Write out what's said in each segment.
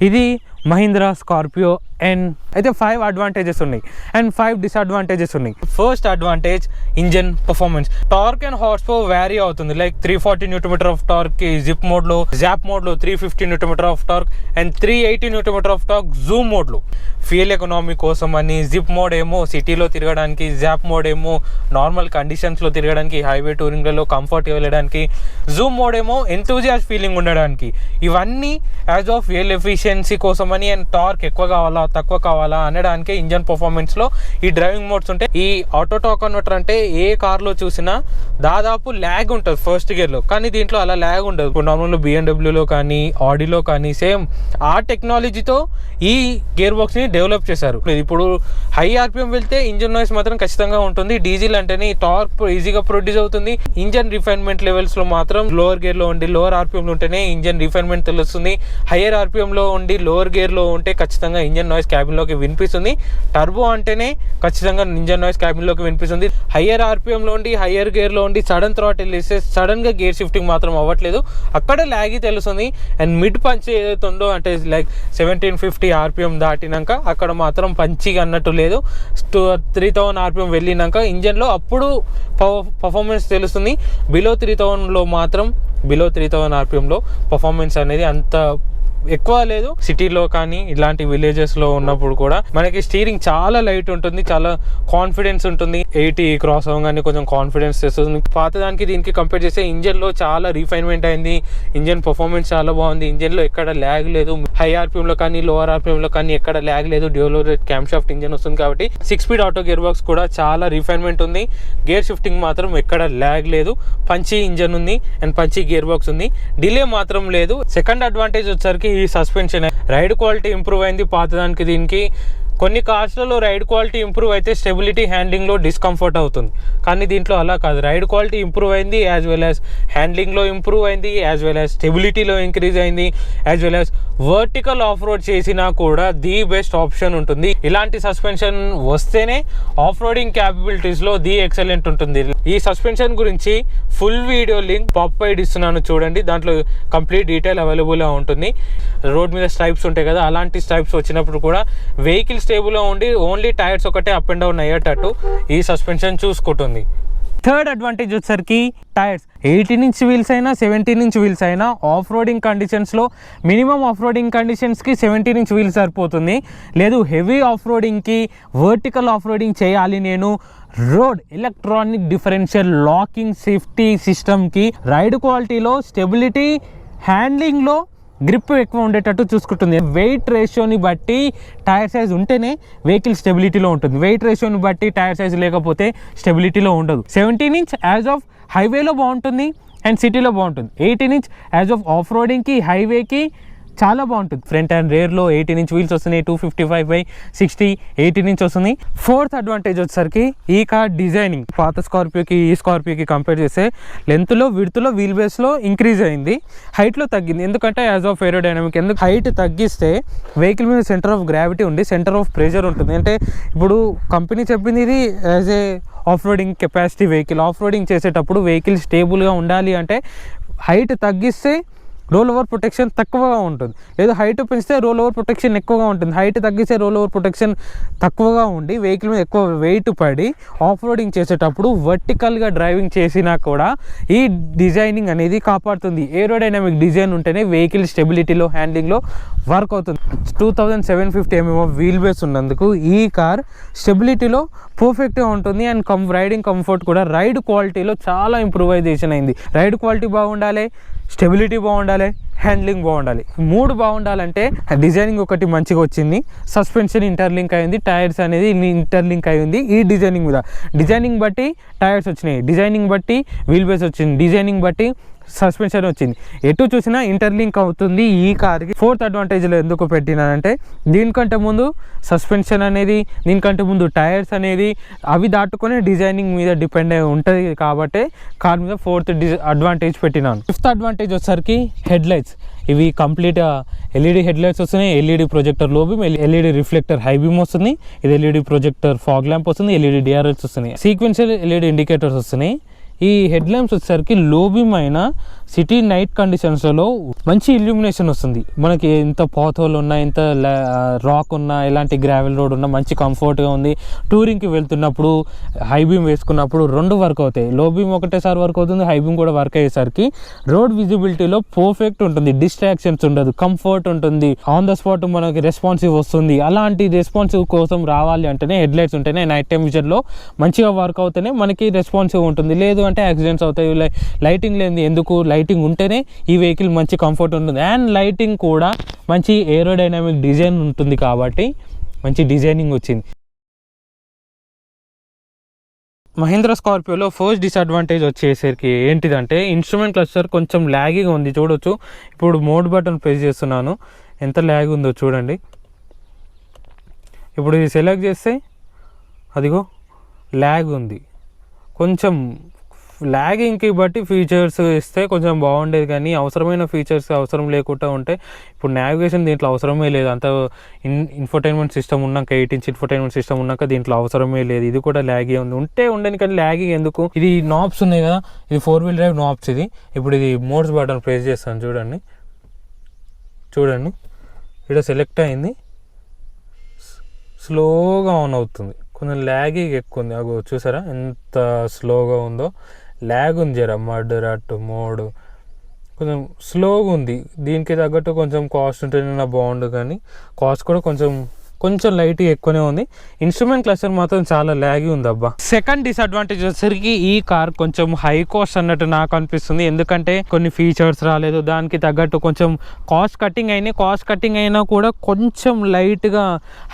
ఇది Mahindra Scorpio and అయితే 5 advantages ఉన్నాయి అండ్ 5 డిసడ్వాంటేజెస్ ఉన్నాయి. First advantage engine performance. Torque and horse power vary అవుతుంది. లైక్ 340 Nm ఆఫ్ టార్క్ కి జిప్ మోడ్లో, జాప్ మోడ్లో 350 Nm of torque and 380 Nm of torque zoom మోడ్లో. Fuel economy కోసం అని జిప్ మోడ్ ఏమో సిటీలో తిరగడానికి, జాప్ మోడ్ ఏమో నార్మల్ కండిషన్స్లో తిరగడానికి, హైవే టూరింగ్లలో కంఫర్ట్గా వెళ్ళడానికి, జూమ్ మోడ్ ఏమో ఎంతూజియాస్ట్ ఫీలింగ్ ఉండడానికి. ఇవన్నీ యాజ్ ఆఫ్ ఫ్యూయల్ ఎఫిషియన్సీ కోసం అని అండ్ టార్క్ ఎక్కువ కావాలా తక్కువ కావాలా అనడానికి ఇంజన్ పర్ఫార్మెన్స్లో ఈ డ్రైవింగ్ మోడ్స్ ఉంటాయి. ఈ ఆటో టార్క్ కన్వర్టర్ అంటే ఏ కార్లో చూసినా దాదాపు ల్యాగ్ ఉంటుంది ఫస్ట్ గేర్లో, కానీ దీంట్లో అలా ల్యాగ్ ఉండదు. ఇప్పుడు నార్మల్గా BMW కానీ ఆడీలో కానీ సేమ్ ఆ టెక్నాలజీతో ఈ గేర్ బాక్స్ని డెవలప్ చేశారు. ఇప్పుడు హై ఆర్పిఎం వెళ్తే ఇంజన్ నాయిస్ మాత్రం ఖచ్చితంగా ఉంటుంది. డీజిల్ అంటేనే టార్క్ ఈజీగా ప్రొడ్యూస్ అవుతుంది. ఇంజన్ రిఫైన్మెంట్ లెవెల్స్లో మాత్రం లోవర్ గేర్లో ఉండి లోవర్ ఆర్పిఎంలో ఉంటేనే ఇంజన్ రిఫైన్మెంట్ తెలుస్తుంది. హయ్యర్ ఆర్పిఎంలో ఉండి లోవర్ గేర్లో ఉంటే ఖచ్చితంగా ఇంజన్ నాయిస్ క్యాబిన్లోకి వినిపిస్తుంది. టర్బో అంటేనే ఖచ్చితంగా ఇంజన్ నాయిస్ క్యాబిన్లోకి వినిపిస్తుంది. హయ్యర్ ఆర్పిఎంలో ఉండి హయ్యర్ గేర్లో ఉండి సడన్ థ్రాటిల్ ఇస్తే సడన్గా గేర్ షిఫ్టింగ్ మాత్రం అవ్వట్లేదు, అక్కడ ల్యాగి తెలుస్తుంది. అండ్ మిడ్ పంచ్ ఏదైతే ఉందో అంటే లైక్ 1750 ఆర్పిఎం దాటినాక అక్కడ మాత్రం పంచిగా అన్నట్టు లేదు. 3000 ఆర్పిఎం వెళ్ళినాక ఇంజన్లో అప్పుడు పర్ఫార్మెన్స్ తెలుస్తుంది. బిలో 3000లో మాత్రం బిలో 3000 ఆర్పిఎంలో పర్ఫార్మెన్స్ అనేది అంత ఎక్కువ లేదు. సిటీలో కానీ ఇలాంటి విలేజెస్లో ఉన్నప్పుడు కూడా మనకి స్టీరింగ్ చాలా లైట్ ఉంటుంది, చాలా కాన్ఫిడెన్స్ ఉంటుంది. 80 క్రాస్ అవ్వగానే కొంచెం కాన్ఫిడెన్స్ తెస్తుంది. పాతదానికి దీనికి కంపేర్ చేస్తే ఇంజన్లో చాలా రిఫైన్మెంట్ అయింది. ఇంజన్ పర్ఫార్మెన్స్ చాలా బాగుంది. ఇంజన్లో ఎక్కడ ల్యాగ్ లేదు. హై ఆర్పిఎంలో కానీ లోవర్ ఆర్పిఎంలో కానీ ఎక్కడ ల్యాగ్ లేదు. డ్యూయల్ క్యామ్ షాఫ్ట్ ఇంజన్ వస్తుంది కాబట్టి 6 స్పీడ్ ఆటో గేర్ బాక్స్ కూడా చాలా రిఫైన్మెంట్ ఉంది. గేర్ షిఫ్టింగ్ మాత్రం ఎక్కడ ల్యాగ్ లేదు. పంచి ఇంజన్ ఉంది అండ్ పంచి గేర్ బాక్స్ ఉంది. డిలే మాత్రం లేదు. సెకండ్ అడ్వాంటేజ్ వచ్చేసరికి ఈ సస్పెన్షన్. రైడ్ క్వాలిటీ ఇంప్రూవ్ అయింది పాతదానికి దీనికి. కొన్ని కార్స్లలో రైడ్ క్వాలిటీ ఇంప్రూవ్ అయితే స్టెబిలిటీ హ్యాండ్లింగ్లో డిస్కంఫర్ట్ అవుతుంది, కానీ దీంట్లో అలా కాదు. రైడ్ క్వాలిటీ ఇంప్రూవ్ అయింది, యాజ్ వెల్ యాజ్ హ్యాండ్లింగ్లో ఇంప్రూవ్ అయింది, యాజ్ వెల్ యాజ్ స్టెబిలిటీలో ఇంక్రీజ్ అయింది, as well as vertical of road చేసినా కూడా ది బెస్ట్ ఆప్షన్ ఉంటుంది. ఇలాంటి సస్పెన్షన్ వస్తేనే ఆఫ్ రోడింగ్ క్యాపబిలిటీస్లో ది ఎక్సలెంట్ ఉంటుంది. ఈ సస్పెన్షన్ గురించి ఫుల్ వీడియో లింక్ పాప్ అయ్యి ఇస్తున్నాను చూడండి. దాంట్లో కంప్లీట్ డీటెయిల్ అవైలబుల్గా ఉంటుంది. రోడ్ మీద స్ట్రైప్స్ ఉంటాయి కదా, అలాంటి స్ట్రైప్స్ వచ్చినప్పుడు కూడా వెహికల్ స్టేబుల్గా ఉండి ఓన్లీ టైర్స్ ఒకటే అప్ అండ్ డౌన్ అయ్యేటట్టు ఈ సస్పెన్షన్ చూసుకుంటుంది. థర్డ్ అడ్వాంటేజ్ వచ్చేసరికి టైర్స్. 18" వీల్స్ అయినా 17" వీల్స్ అయినా ఆఫ్ రోడింగ్ కండిషన్స్లో మినిమం ఆఫ్ రోడింగ్ కండిషన్స్కి 17" వీల్స్ సరిపోతుంది. లేదు హెవీ ఆఫ్ రోడింగ్కి వర్టికల్ ఆఫ్ రోడింగ్ చేయాలి నేను, road electronic differential locking safety సిస్టమ్కి రైడ్ క్వాలిటీలో స్టెబిలిటీ హ్యాండ్లింగ్లో గ్రిప్ ఎక్కువ ఉండేటట్టు చూసుకుంటుంది. వెయిట్ రేషియోని బట్టి టైర్ సైజ్ ఉంటేనే వెహికల్ స్టెబిలిటీలో ఉంటుంది. వెయిట్ రేషియోని బట్టి టైర్ సైజ్ లేకపోతే స్టెబిలిటీలో ఉండదు. 17" యాజ్ ఆఫ్ హైవేలో బాగుంటుంది అండ్ సిటీలో బాగుంటుంది. 18" యాజ్ ఆఫ్ ఆఫ్ రోడింగ్కి హైవేకి చాలా బాగుంటుంది. ఫ్రంట్ అండ్ రేర్లో 18" వీల్స్ వస్తున్నాయి. 255/60 18" వస్తుంది. ఫోర్త్ అడ్వాంటేజ్ వచ్చేసరికి ఈ కార్ డిజైనింగ్. పాత స్కార్పియోకి ఈ స్కార్పియోకి కంపేర్ చేస్తే లెంత్లో విడ్త్లో వీల్ బేస్లో ఇంక్రీజ్ అయింది, హైట్లో తగ్గింది. ఎందుకంటే యాజ్ ఆఫ్ ఏరోడైనమిక్. ఎందుకు హైట్ తగ్గిస్తే వెహికల్ మీద సెంటర్ ఆఫ్ గ్రావిటీ ఉండి సెంటర్ ఆఫ్ ప్రెషర్ ఉంటుంది. అంటే ఇప్పుడు కంపెనీ చెప్పింది ఇది as a off roading capacity vehicle. Off roading చేసేటప్పుడు వెహికల్ స్టేబుల్గా ఉండాలి అంటే హైట్ తగ్గిస్తే రోల్ ఓవర్ ప్రొటెక్షన్ తక్కువగా ఉంటుంది, లేదా హైట్ పెంచితే రోల్ ఓవర్ ప్రొటెక్షన్ ఎక్కువగా ఉంటుంది. హైట్ తగ్గిస్తే రోల్ ఓవర్ ప్రొటెక్షన్ తక్కువగా ఉండి వెహికల్ మీద ఎక్కువ వెయిట్ పడి ఆఫ్ రోడింగ్ చేసేటప్పుడు వర్టికల్గా డ్రైవింగ్ చేసినా కూడా ఈ డిజైనింగ్ అనేది కాపాడుతుంది. ఏరోడైనమిక్ డిజైన్ ఉంటేనే వెహికల్ స్టెబిలిటీలో హ్యాండ్లింగ్లో వర్క్ అవుతుంది. 2750 mm వీల్ బేస్ ఉన్నందుకు ఈ కార్ స్టెబిలిటీలో పర్ఫెక్ట్గా ఉంటుంది అండ్ రైడింగ్ కంఫర్ట్ కూడా రైడ్ క్వాలిటీలో చాలా ఇంప్రూవైజేషన్ అయింది. రైడ్ క్వాలిటీ బాగుండాలి, స్టెబిలిటీ బాగుండాలి, హ్యాండ్లింగ్ బాగుండాలి. 3 బాగుండాలంటే డిజైనింగ్ ఒకటి మంచిగా వచ్చింది, సస్పెన్షన్ ఇంటర్లింక్ అయింది, టైర్స్ అనేది ఇంటర్లింక్ అయింది. ఈ డిజైనింగ్ మీద డిజైనింగ్ బట్టి టైర్స్ వచ్చినాయి, డిజైనింగ్ బట్టి వీల్ బేస్ వచ్చింది, డిజైనింగ్ బట్టి సస్పెన్షన్ వచ్చింది. ఎటు చూసినా ఇంటర్లింక్ అవుతుంది ఈ కార్కి. ఫోర్త్ అడ్వాంటేజ్లో ఎందుకు పెట్టినానంటే దీనికంటే ముందు సస్పెన్షన్ అనేది, దీనికంటే ముందు టైర్స్ అనేది అవి దాటుకొని డిజైనింగ్ మీద డిపెండ్ అయి ఉంటుంది కాబట్టి కార్ మీద ఫోర్త్ అడ్వాంటేజ్ పెట్టినాను. ఫిఫ్త్ అడ్వాంటేజ్ వచ్చేసరికి హెడ్ లైట్స్. ఇవి కంప్లీట్గా ఎల్ఈడి హెడ్ లైట్స్ వస్తున్నాయి. ఎల్ఈడి ప్రొజెక్టర్ లో beam, LED reflector high beam వస్తుంది. ఇది ఎల్ఈడి ప్రొజెక్టర్ ఫాగ్ ల్యాంప్ వస్తుంది. ఎల్ఈడి డిఆర్ఎల్స్ వస్తున్నాయి. సీక్వెన్షియల్ ఎల్ఈడి ఇండికేటర్స్ వస్తున్నాయి. ఈ హెడ్ ల్యాంప్స్ వచ్చేసరికి లో బీమ్ అయినా సిటీ నైట్ కండిషన్స్లో మంచి ఇల్యూమినేషన్ వస్తుంది. మనకి ఎంత పాతోలు ఉన్నా, ఎంత రాక్ ఉన్నా, ఎలాంటి గ్రావెల్ రోడ్ ఉన్నా మంచి కంఫర్ట్గా ఉంది. టూరింగ్కి వెళ్తున్నప్పుడు హై బీమ్ వేసుకున్నప్పుడు రెండు వర్క్ అవుతాయి. లో బీమ్ ఒకటేసారి వర్క్ అవుతుంది, హై బీమ్ కూడా వర్క్ అయ్యేసరికి రోడ్ విజిబిలిటీలో పర్ఫెక్ట్ ఉంటుంది. డిస్ట్రాక్షన్స్ ఉండదు, కంఫర్ట్ ఉంటుంది, ఆన్ ద స్పాట్ మనకి రెస్పాన్సివ్ వస్తుంది. అలాంటి రెస్పాన్సివ్ కోసం రావాలి అంటేనే హెడ్ లైట్స్ ఉంటేనే నైట్ టైం విజన్లో మంచిగా వర్క్ అవుతేనే మనకి రెస్పాన్సివ్ ఉంటుంది. లేదు అంటే యాక్సిడెంట్స్ అవుతాయి. లైటింగ్ లేని ఎందుకు, లైటింగ్ ఉంటేనే ఈ వెహికల్ మంచి కంఫర్ట్ ఉంటుంది. అండ్ లైటింగ్ కూడా మంచి ఏరోడైనమిక్ డిజైన్ ఉంటుంది కాబట్టి మంచి డిజైనింగ్ వచ్చింది. మహీంద్రా స్కార్పియోలో ఫస్ట్ డిసడ్వాంటేజ్ వచ్చేసరికి ఏంటిదంటే ఇన్స్ట్రుమెంట్ క్లస్టర్ కొంచెం ల్యాగీగా ఉంది. చూడొచ్చు, ఇప్పుడు మోడ్ బటన్ ప్రెస్ చేస్తున్నాను, ఎంత ల్యాగ్ ఉందో చూడండి. ఇప్పుడు ఇది సెలెక్ట్ చేస్తే అదిగో ల్యాగ్ ఉంది. కొంచెం ల్యాగింగ్కి బట్టి ఫీచర్స్ ఇస్తే కొంచెం బాగుండేది, కానీ అవసరమైన ఫీచర్స్ అవసరం లేకుండా ఉంటే ఇప్పుడు నావిగేషన్ దీంట్లో అవసరమే లేదు. అంత ఇన్ఫోటైన్మెంట్ సిస్టమ్ ఉన్నాక 8-inch ఇన్ఫోటైన్మెంట్ సిస్టమ్ ఉన్నాక దీంట్లో అవసరమే లేదు. ఇది కూడా ల్యాగీ ఉంది. ఉండని కానీ ల్యాగీ ఎందుకు? ఇది నాబ్స్ ఉన్నాయి కదా, ఇది 4-wheel drive నాబ్స్. ఇప్పుడు ఇది మోడ్స్ బటన్ ప్రెస్ చేస్తాను, చూడండి ఇక్కడ సెలెక్ట్ అయింది, స్లోగా ఆన్ అవుతుంది. కొంచెం ల్యాగీగా ఎక్కువ ఉంది. అగో చూసారా ఎంత స్లోగా ఉందో, ల్యాగ్ ఉంది. జర మడ్ రట్ మోడ్ కొంచెం స్లోగా ఉంది. దీనికి తగ్గట్టు కొంచెం కాస్ట్ ఉంటేనే బాగుండు, కానీ కాస్ట్ కూడా కొంచెం లైట్గా ఎక్కువనే ఉంది. ఇన్స్ట్రుమెంట్ క్లస్టర్ మాత్రం చాలా ల్యాగీ ఉంది అబ్బా. సెకండ్ డిసడ్వాంటేజ్ వచ్చేసరికి ఈ కార్ కొంచెం హై కాస్ట్ అన్నట్టు నాకు అనిపిస్తుంది. ఎందుకంటే కొన్ని ఫీచర్స్ రాలేదు, దానికి తగ్గట్టు కొంచెం కాస్ట్ కటింగ్ అయినా కూడా కొంచెం లైట్గా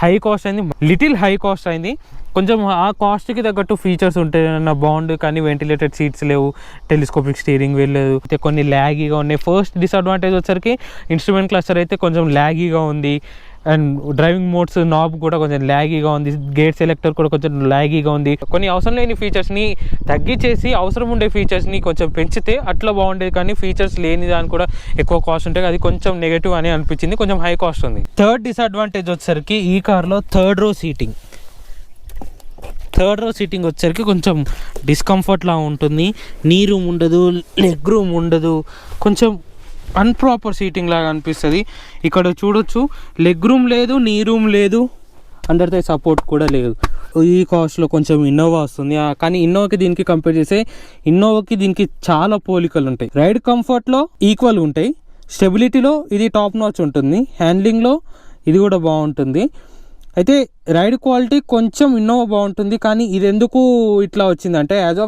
హై కాస్ట్ అయింది, లిటిల్ హై కాస్ట్ అయింది. కొంచెం ఆ కాస్ట్కి తగ్గట్టు ఫీచర్స్ ఉంటే బాగుండు, కానీ వెంటిలేటెడ్ సీట్స్ లేవు, టెలిస్కోపిక్ స్టీరింగ్ వీల్ లేదు, అయితే కొన్ని ల్యాగీగా ఉన్నాయి. ఫస్ట్ డిసడ్వాంటేజ్ వచ్చేసరికి ఇన్స్ట్రుమెంట్ క్లస్టర్ అయితే కొంచెం ల్యాగీగా ఉంది. అండ్ డ్రైవింగ్ మోడ్స్ నాబ్ కూడా కొంచెం ల్యాగీగా ఉంది, గేట్ సెలెక్టర్ కూడా కొంచెం ల్యాగీగా ఉంది. కొన్ని అవసరం లేని ఫీచర్స్ని తగ్గించేసి అవసరం ఉండే ఫీచర్స్ని కొంచెం పెంచితే అట్లా బాగుండేది, కానీ ఫీచర్స్ లేని దాని కూడా ఎక్కువ కాస్ట్ ఉంటాయి. అది కొంచెం నెగటివ్ అని అనిపించింది, కొంచెం హై కాస్ట్ ఉంది. థర్డ్ డిసడ్వాంటేజ్ వచ్చేసరికి ఈ కార్లో థర్డ్ రో సీటింగ్ వచ్చేసరికి కొంచెం డిస్కంఫర్ట్లా ఉంటుంది. నీ రూమ్ ఉండదు, లెగ్ రూమ్ ఉండదు, కొంచెం అన్ప్రాపర్ సీటింగ్ లాగా అనిపిస్తుంది. ఇక్కడ చూడొచ్చు, లెగ్ రూమ్ లేదు, నీ రూమ్ లేదు, అండర్ థై సపోర్ట్ కూడా లేదు. ఈ కాస్ట్లో కొంచెం ఇన్నోవా వస్తుంది, కానీ ఇన్నోవాకి దీనికి కంపేర్ చేస్తే ఇన్నోవాకి దీనికి చాలా పోలికలు ఉంటాయి. రైడ్ కంఫర్ట్లో ఈక్వల్ ఉంటాయి, స్టెబిలిటీలో ఇది టాప్ నాచ్ ఉంటుంది, హ్యాండ్లింగ్లో ఇది కూడా బాగుంటుంది. అయితే రైడ్ క్వాలిటీ కొంచెం ఇన్నోవా బాగుంటుంది, కానీ ఇది ఎందుకు ఇట్లా వచ్చిందంటే యాజ్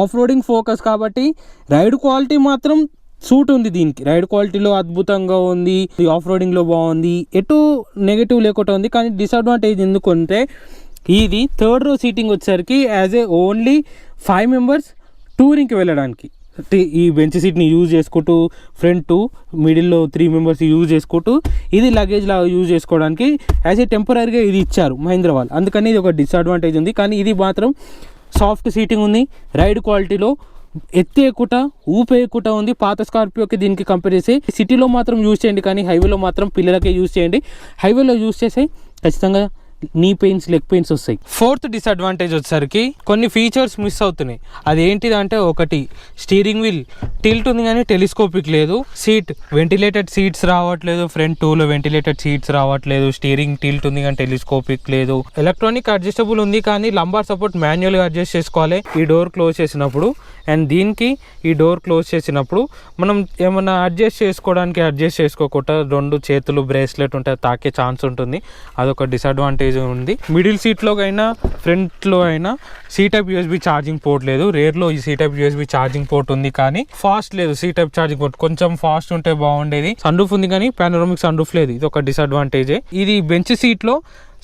ఆఫ్ రోడింగ్ ఫోకస్ కాబట్టి రైడ్ క్వాలిటీ మాత్రం సూట్ ఉంది దీనికి. రైడ్ క్వాలిటీలో అద్భుతంగా ఉంది, ఆఫ్ రోడింగ్లో బాగుంది, ఎటు నెగిటివ్ లేకుండా ఉంది. కానీ డిసడ్వాంటేజ్ ఎందుకు అంటే ఇది థర్డ్ రో సీటింగ్ వచ్చేసరికి యాజ్ ఏ ఓన్లీ 5 members టూరింగ్కి వెళ్ళడానికి ఈ బెంచ్ సీట్ని యూజ్ చేసుకుంటూ ఫ్రంట్ మిడిల్లో 3 members యూజ్ చేసుకుంటూ ఇది లగేజ్ లాగా యూజ్ చేసుకోవడానికి యాజ్ ఏ టెంపరీగా ఇది ఇచ్చారు మహీంద్రా వాళ్ళు. అందుకని ఇది ఒక డిసడ్వాంటేజ్ ఉంది. కానీ ఇది మాత్రం సాఫ్ట్ సీటింగ్ ఉంది, రైడ్ క్వాలిటీలో ఎత్తేయకుండా ఊపేయకుండా ఉంది. పాత స్కార్పియోకి దీనికి కంపేర్ చేసి సిటీలో మాత్రం యూజ్ చేయండి, కానీ హైవేలో మాత్రం పిల్లలకే యూజ్ చేయండి. హైవేలో యూజ్ చేస్తే ఖచ్చితంగా నీ పెయిన్స్, లెగ్ పెయిన్స్ వస్తాయి. ఫోర్త్ డిసడ్వాంటేజ్ వచ్చేసరికి కొన్ని ఫీచర్స్ మిస్ అవుతున్నాయి. అది ఏంటిదంటే ఒకటి స్టీరింగ్ వీల్ టిల్ట్ ఉంది కానీ టెలిస్కోపిక్ లేదు, సీట్ వెంటిలేటెడ్ సీట్స్ రావట్లేదు, ఫ్రంట్ 2లో వెంటిలేటెడ్ సీట్స్ రావట్లేదు, స్టీరింగ్ టిల్ట్ ఉంది కానీ టెలిస్కోపిక్ లేదు, ఎలక్ట్రానిక్ అడ్జస్టబుల్ ఉంది కానీ లంబార్ సపోర్ట్ మాన్యువల్గా అడ్జస్ట్ చేసుకోవాలి ఈ డోర్ క్లోజ్ చేసినప్పుడు. అండ్ దీనికి ఈ డోర్ క్లోజ్ చేసినప్పుడు మనం ఏమన్నా అడ్జస్ట్ చేసుకోకుండా 2 చేతులు బ్రేస్లెట్ ఉంటాయి, తాకే ఛాన్స్ ఉంటుంది. అదొక డిసడ్వాంటేజ్ ఉంది. మిడిల్ సీట్లో అయినా ఫ్రంట్లో అయినా C-type USB ఛార్జింగ్ పోర్ట్ లేదు. రేర్లో ఈ C-type USB ఛార్జింగ్ పోర్ట్ ఉంది, కానీ ఫాస్ట్ లేదు. C-type ఛార్జింగ్ పోర్ట్ కొంచెం ఫాస్ట్ ఉంటే బాగుండేది. సన్ రూఫ్ ఉంది కానీ పానోరామిక్ సన్ రూఫ్ లేదు, ఇది ఒక డిసడ్వాంటేజే. ఇది బెంచ్ సీట్లో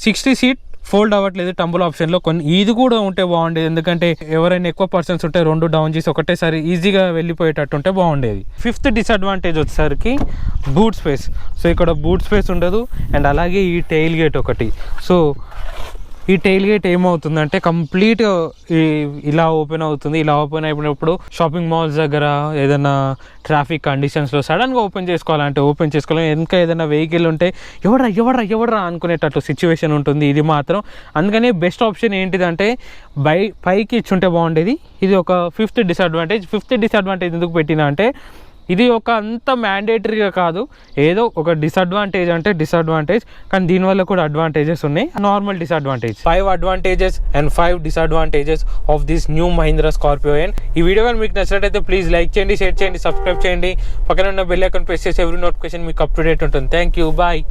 60 seat ఫోల్డ్ అవ్వట్లేదు టంబుల్ ఆప్షన్లో. ఇది కూడా ఉంటే బాగుండేది, ఎందుకంటే ఎవరైనా ఎక్కువ పర్సన్స్ ఉంటే 2 డౌన్ చేసి ఒకటేసారి ఈజీగా వెళ్ళిపోయేటట్టు ఉంటే బాగుండేది. ఫిఫ్త్ డిసడ్వాంటేజ్ వచ్చేసరికి బూట్ స్పేస్. సో ఇక్కడ బూట్ స్పేస్ ఉండదు, అండ్ అలాగే ఈ టెయిల్ గేట్ ఒకటి. సో ఈ టెయిల్ గేట్ ఏమవుతుందంటే కంప్లీట్ ఇలా ఓపెన్ అవుతుంది. ఇలా ఓపెన్ అయిపోయినప్పుడు షాపింగ్ మాల్స్ దగ్గర ఏదైనా ట్రాఫిక్ కండిషన్స్లో సడన్గా ఓపెన్ చేసుకోవాలంటే ఓపెన్ చేసుకోవాలి. ఇంకా ఏదైనా వెహికల్ ఉంటే ఎవడరా అనుకునేటట్లు సిచ్యువేషన్ ఉంటుంది ఇది మాత్రం. అందుకని బెస్ట్ ఆప్షన్ ఏంటిదంటే పైకి ఇచ్చుంటే బాగుండేది. ఇది ఒక ఫిఫ్త్ డిసడ్వాంటేజ్ ఎందుకు పెట్టినా అంటే ఇది ఒక అంత మ్యాండేటరీగా కాదు, ఏదో ఒక డిసడ్వాంటేజ్ అంటే డిసడ్వాంటేజ్, కానీ దీనివల్ల కూడా అడ్వాంటేజెస్ ఉన్నాయి. Normal disadvantage 5 advantages and 5 disadvantages of this new Mahindra Scorpio N. ఈ వీడియో కానీ మీకు నచ్చినట్లయితే ప్లీజ్ లైక్ చేయండి, షేర్ చేయండి, సబ్స్క్రైబ్ చేయండి. పక్కన ఉన్న బెల్ ఐకాన్ ప్రెస్ చేసి ఎవ్రీ నోటిఫికేషన్ మీకు అప్ టు డేట్ ఉంటుంది. Thank you, bye.